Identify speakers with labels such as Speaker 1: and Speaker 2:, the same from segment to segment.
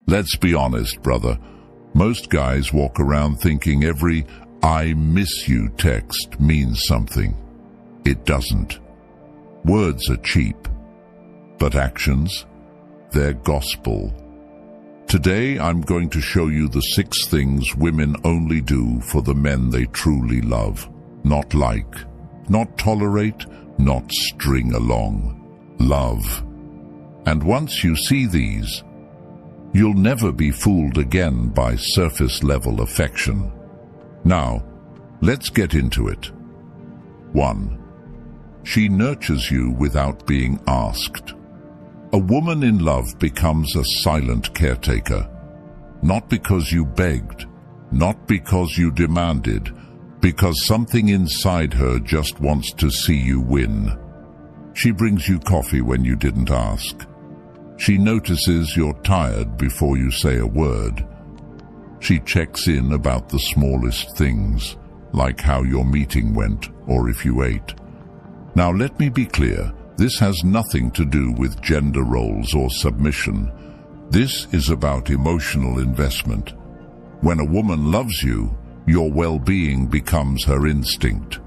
Speaker 1: Let's be honest, brother. Most guys walk around thinking every "I miss you" text means something. It doesn't. Words are cheap, but actions, they're gospel. Today I'm going to show you the 6 things women only do for the men they truly love. Not like, not tolerate, not string along. Love. And once you see these, you'll never be fooled again by surface-level affection. Now, let's get into it. 1. She nurtures you without being asked. A woman in love becomes a silent caretaker. Not because you begged, not because you demanded, because something inside her just wants to see you win. She brings you coffee when you didn't ask. She notices you're tired before you say a word. She checks in about the smallest things, like how your meeting went or if you ate. Now let me be clear, this has nothing to do with gender roles or submission. This is about emotional investment. When a woman loves you, your well-being becomes her instinct.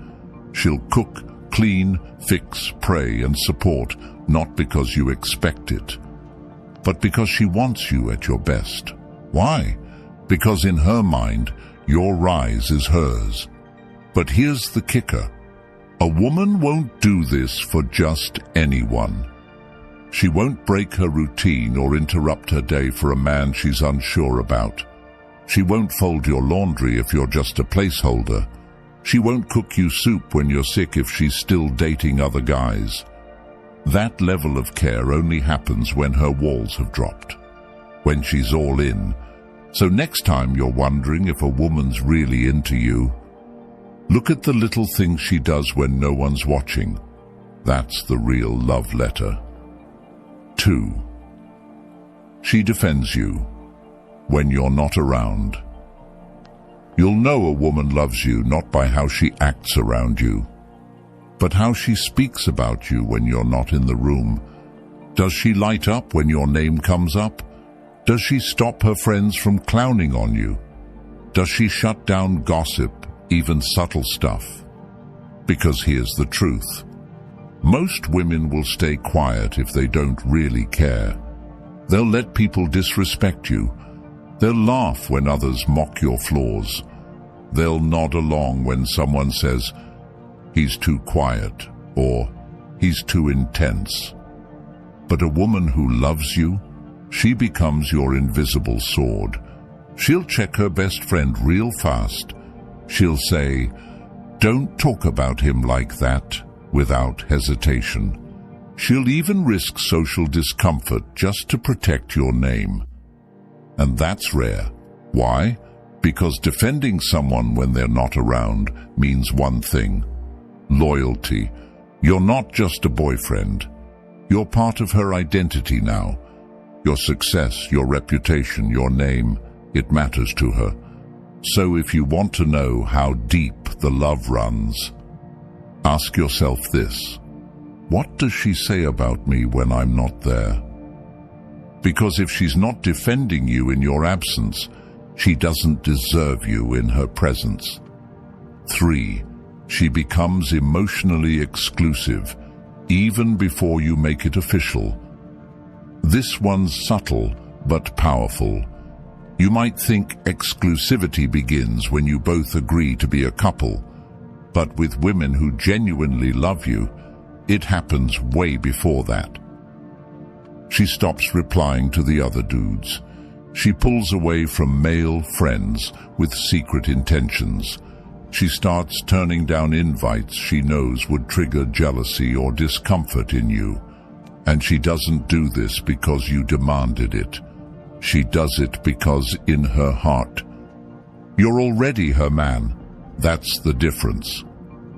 Speaker 1: She'll cook, clean, fix, pray, and support, not because you expect it, but because she wants you at your best. Why? Because in her mind, your rise is hers. But here's the kicker. A woman won't do this for just anyone. She won't break her routine or interrupt her day for a man she's unsure about. She won't fold your laundry if you're just a placeholder. She won't cook you soup when you're sick if she's still dating other guys. That level of care only happens when her walls have dropped, when she's all in. So next time you're wondering if a woman's really into you, look at the little things she does when no one's watching. That's the real love letter. 2. She defends you when you're not around. You'll know a woman loves you not by how she acts around you, but how she speaks about you when you're not in the room. Does she light up when your name comes up? Does she stop her friends from clowning on you? Does she shut down gossip, even subtle stuff? Because here's the truth. Most women will stay quiet if they don't really care. They'll let people disrespect you. They'll laugh when others mock your flaws. They'll nod along when someone says, "He's too quiet," or "He's too intense." But a woman who loves you, she becomes your invisible sword. She'll check her best friend real fast. She'll say, "Don't talk about him like that," without hesitation. She'll even risk social discomfort just to protect your name. And that's rare. Why? Because defending someone when they're not around means one thing: loyalty. You're not just a boyfriend. You're part of her identity now. Your success, your reputation, your name, it matters to her. So if you want to know how deep the love runs, ask yourself this: what does she say about me when I'm not there? Because if she's not defending you in your absence, she doesn't deserve you in her presence. 3. She becomes emotionally exclusive, even before you make it official. This one's subtle, but powerful. You might think exclusivity begins when you both agree to be a couple, but with women who genuinely love you, it happens way before that. She stops replying to the other dudes. She pulls away from male friends with secret intentions. She starts turning down invites she knows would trigger jealousy or discomfort in you. And she doesn't do this because you demanded it. She does it because in her heart, you're already her man. That's the difference.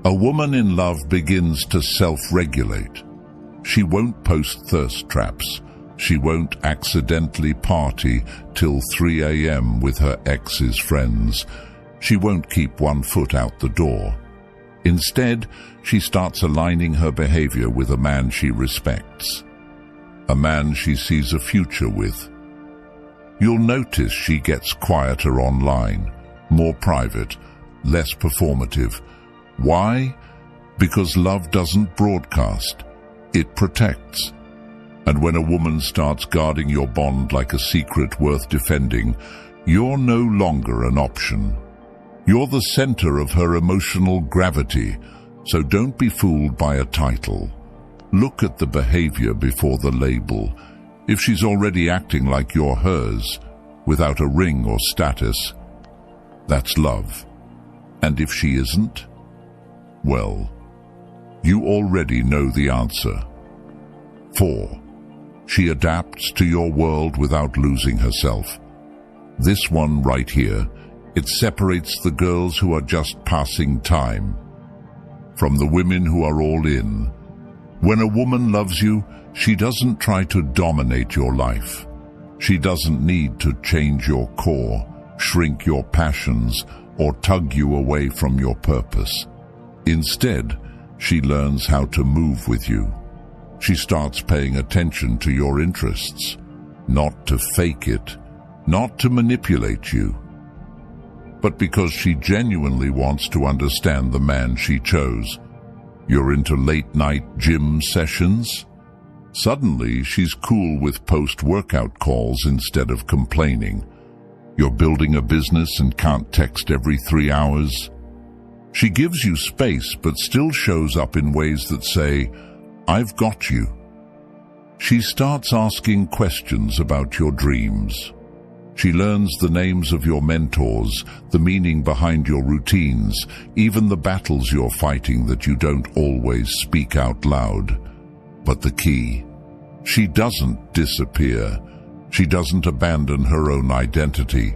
Speaker 1: A woman in love begins to self-regulate. She won't post thirst traps. She won't accidentally party till 3 a.m. with her ex's friends. She won't keep one foot out the door. Instead, she starts aligning her behavior with a man she respects, a man she sees a future with. You'll notice she gets quieter online, more private, less performative. Why? Because love doesn't broadcast, it protects. And when a woman starts guarding your bond like a secret worth defending, you're no longer an option. You're the center of her emotional gravity, so don't be fooled by a title. Look at the behavior before the label. If she's already acting like you're hers, without a ring or status, that's love. And if she isn't, well, you already know the answer. 4. She adapts to your world without losing herself. This one right here, it separates the girls who are just passing time from the women who are all in. When a woman loves you, she doesn't try to dominate your life. She doesn't need to change your core, shrink your passions, or tug you away from your purpose. Instead, she learns how to move with you. She starts paying attention to your interests, not to fake it, not to manipulate you, but because she genuinely wants to understand the man she chose. You're into late-night gym sessions? Suddenly, she's cool with post-workout calls instead of complaining. You're building a business and can't text every 3 hours? She gives you space but still shows up in ways that say, "I've got you." She starts asking questions about your dreams. She learns the names of your mentors, the meaning behind your routines, even the battles you're fighting that you don't always speak out loud. But the key, she doesn't disappear. She doesn't abandon her own identity.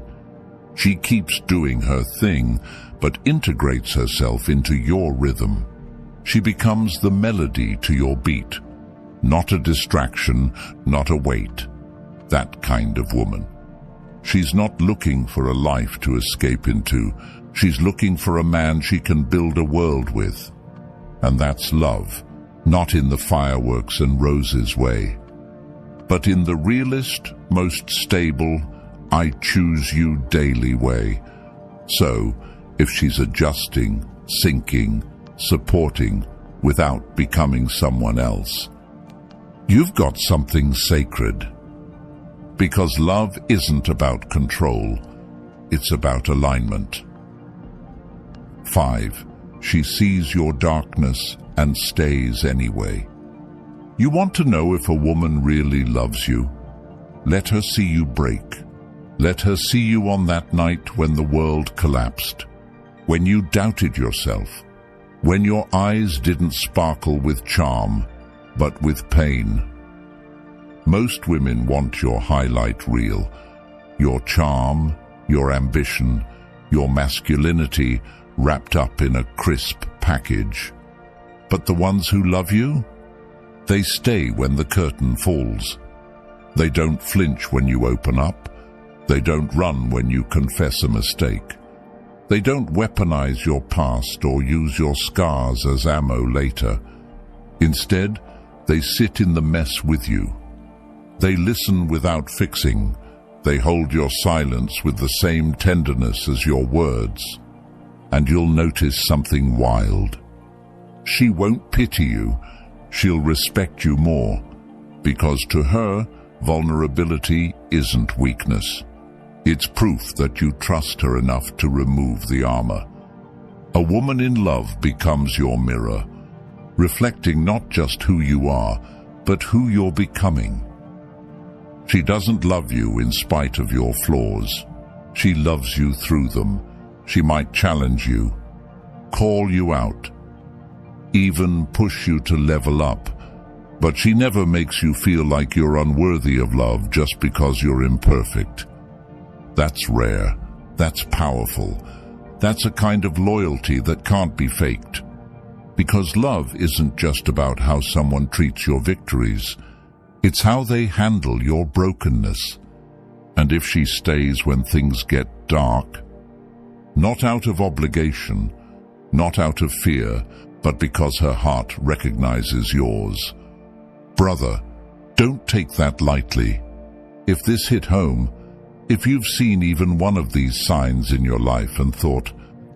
Speaker 1: She keeps doing her thing, but integrates herself into your rhythm. She becomes the melody to your beat, not a distraction, not a weight. That kind of woman. She's not looking for a life to escape into. She's looking for a man she can build a world with. And that's love, not in the fireworks and roses way, but in the realist, most stable, I choose you daily way. So, if she's adjusting, sinking, supporting, without becoming someone else, you've got something sacred. Because love isn't about control, it's about alignment. 5. She sees your darkness and stays anyway. You want to know if a woman really loves you? Let her see you break. Let her see you on that night when the world collapsed, when you doubted yourself, when your eyes didn't sparkle with charm, but with pain. Most women want your highlight reel, your charm, your ambition, your masculinity wrapped up in a crisp package. But the ones who love you, they stay when the curtain falls. They don't flinch when you open up. They don't run when you confess a mistake. They don't weaponize your past or use your scars as ammo later. Instead, they sit in the mess with you. They listen without fixing. They hold your silence with the same tenderness as your words. And you'll notice something wild. She won't pity you. She'll respect you more. Because to her, vulnerability isn't weakness. It's proof that you trust her enough to remove the armor. A woman in love becomes your mirror, reflecting not just who you are, but who you're becoming. She doesn't love you in spite of your flaws. She loves you through them. She might challenge you, call you out, even push you to level up, but she never makes you feel like you're unworthy of love just because you're imperfect. That's rare. That's powerful. That's a kind of loyalty that can't be faked. Because love isn't just about how someone treats your victories. It's how they handle your brokenness. And if she stays when things get dark, not out of obligation, not out of fear, but because her heart recognizes yours. Brother, don't take that lightly. If this hit home, If you've seen even one of these signs in your life and thought,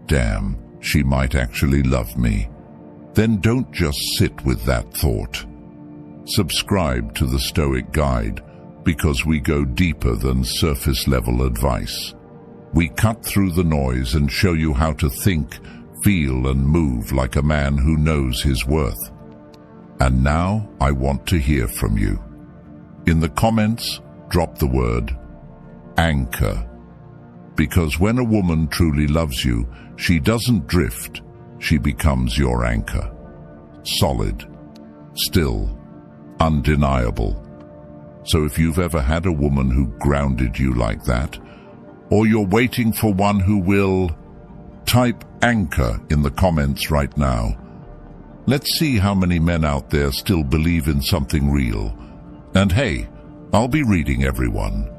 Speaker 1: damn, she might actually love me, then don't just sit with that thought. Subscribe to the Stoic Guide, because we go deeper than surface-level advice. We cut through the noise and show you how to think, feel and move like a man who knows his worth. And now I want to hear from you. In the comments, drop the word anchor. Because when a woman truly loves you, she doesn't drift, she becomes your anchor. Solid, still, undeniable. So if you've ever had a woman who grounded you like that, or you're waiting for one who will, type anchor in the comments right now. Let's see how many men out there still believe in something real. And hey, I'll be reading everyone.